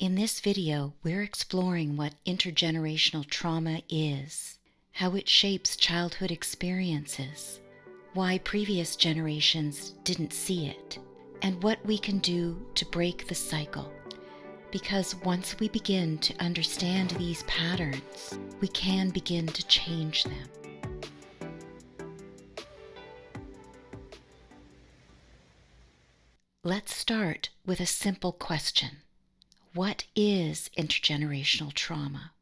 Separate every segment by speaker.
Speaker 1: In this video, we're exploring what intergenerational trauma is, how it shapes childhood experiences, why previous generations didn't see it, and what we can do to break the cycle. Because once we begin to understand these patterns, we can begin to change them. Let's start with a simple question. What is intergenerational trauma?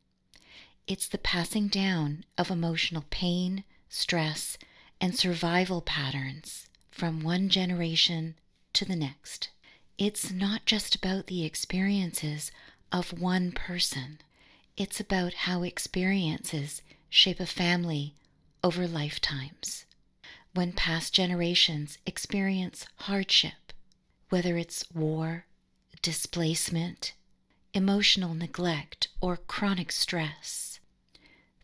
Speaker 1: It's the passing down of emotional pain, stress, and survival patterns from one generation to the next. It's not just about the experiences of one person. It's about how experiences shape a family over lifetimes. When past generations experience hardship, whether it's war, displacement, emotional neglect, or chronic stress,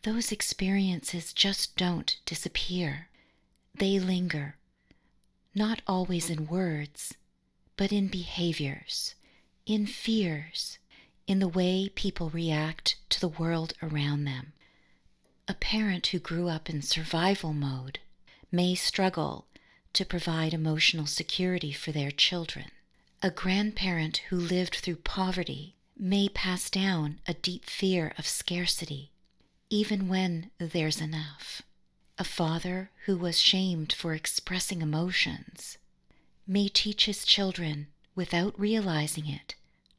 Speaker 1: those experiences just don't disappear. They linger, not always in words, but in behaviors, in fears, in the way people react to the world around them. A parent who grew up in survival mode may struggle to provide emotional security for their children. A grandparent who lived through poverty may pass down a deep fear of scarcity, even when there's enough. A father who was shamed for expressing emotions may teach his children, without realizing it,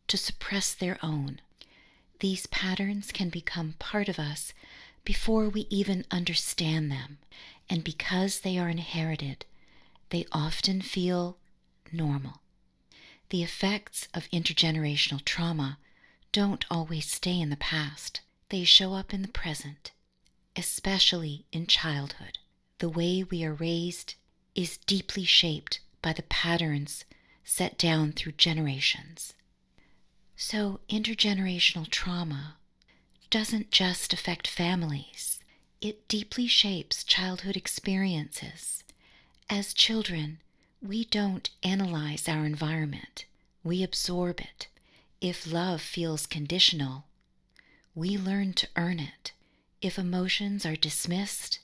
Speaker 1: to suppress their own. These patterns can become part of us before we even understand them, and because they are inherited, they often feel normal. The effects of intergenerational trauma don't always stay in the past. They show up in the present, especially in childhood. The way we are raised is deeply shaped by the patterns set down through generations. So intergenerational trauma doesn't just affect families. It deeply shapes childhood experiences. As children, we don't analyze our environment. We absorb it. If love feels conditional, we learn to earn it. If emotions are dismissed,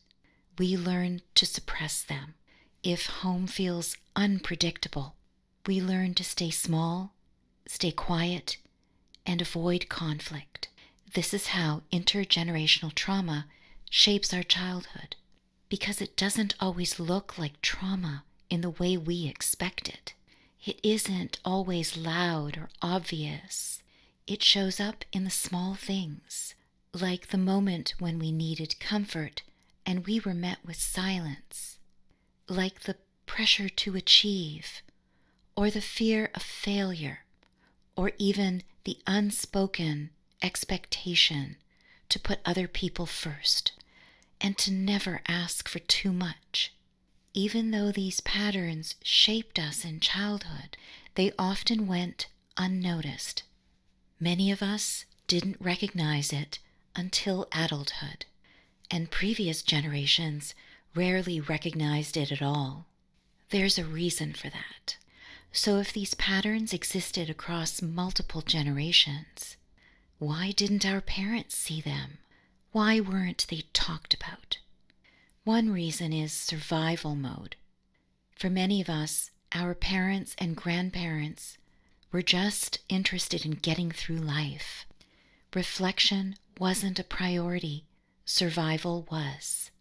Speaker 1: we learn to suppress them. If home feels unpredictable, we learn to stay small, stay quiet, and avoid conflict. This is how intergenerational trauma shapes our childhood, because it doesn't always look like trauma in the way we expect it. It isn't always loud or obvious. It shows up in the small things, like the moment when we needed comfort and we were met with silence, like the pressure to achieve, or the fear of failure, or even the unspoken expectation to put other people first and to never ask for too much. Even though these patterns shaped us in childhood, they often went unnoticed. Many of us didn't recognize it until adulthood, and previous generations rarely recognized it at all. There's a reason for that. So if these patterns existed across multiple generations, why didn't our parents see them? Why weren't they talked about? One reason is survival mode. For many of us, our parents and grandparents were just interested in getting through life. Reflection wasn't a priority. Survival was.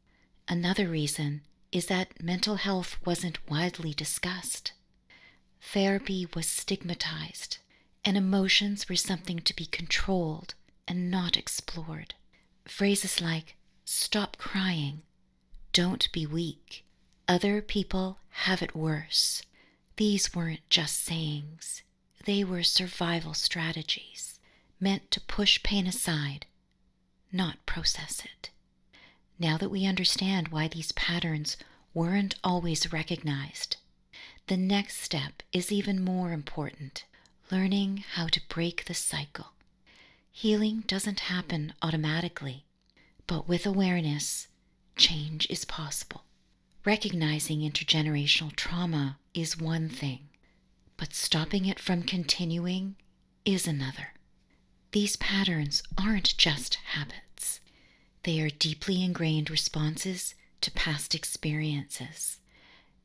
Speaker 1: Another reason is that mental health wasn't widely discussed. Therapy was stigmatized, and emotions were something to be controlled and not explored. Phrases like, "Stop crying," "Don't be weak," "Other people have it worse." These weren't just sayings. They were survival strategies meant to push pain aside, not process it. Now that we understand why these patterns weren't always recognized, the next step is even more important: learning how to break the cycle. Healing doesn't happen automatically, but with awareness, change is possible. Recognizing intergenerational trauma is one thing, but stopping it from continuing is another. These patterns aren't just habits. They are deeply ingrained responses to past experiences,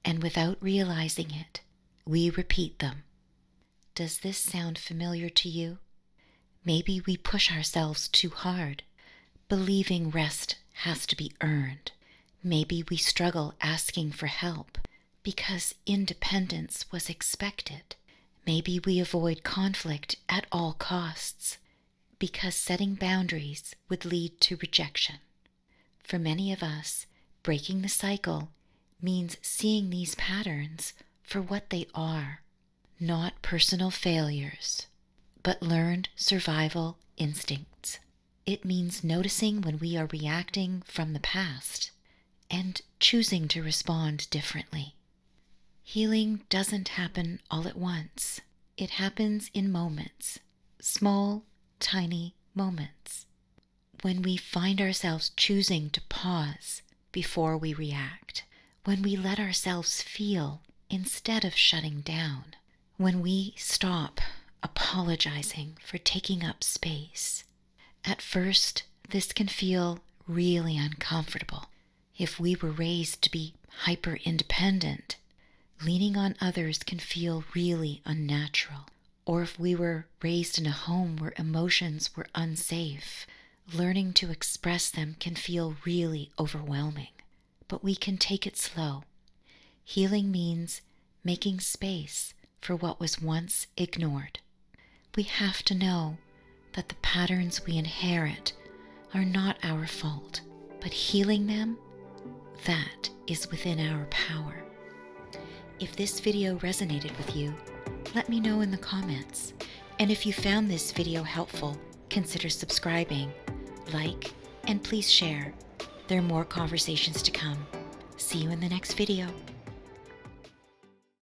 Speaker 1: and without realizing it, we repeat them. Does this sound familiar to you? Maybe we push ourselves too hard, believing rest has to be earned. Maybe we struggle asking for help because independence was expected. Maybe we avoid conflict at all costs because setting boundaries would lead to rejection. For many of us, breaking the cycle means seeing these patterns for what they are, not personal failures, but learned survival instincts. It means noticing when we are reacting from the past and choosing to respond differently. Healing doesn't happen all at once. It happens in moments, small, tiny moments, when we find ourselves choosing to pause before we react, when we let ourselves feel instead of shutting down, when we stop apologizing for taking up space. At first, this can feel really uncomfortable. If we were raised to be hyper-independent, leaning on others can feel really unnatural. Or if we were raised in a home where emotions were unsafe, learning to express them can feel really overwhelming. But we can take it slow. Healing means making space for what was once ignored. We have to know that the patterns we inherit are not our fault, but healing them, that is within our power. If this video resonated with you, let me know in the comments. And if you found this video helpful, consider subscribing, like, and please share. There are more conversations to come. See you in the next video.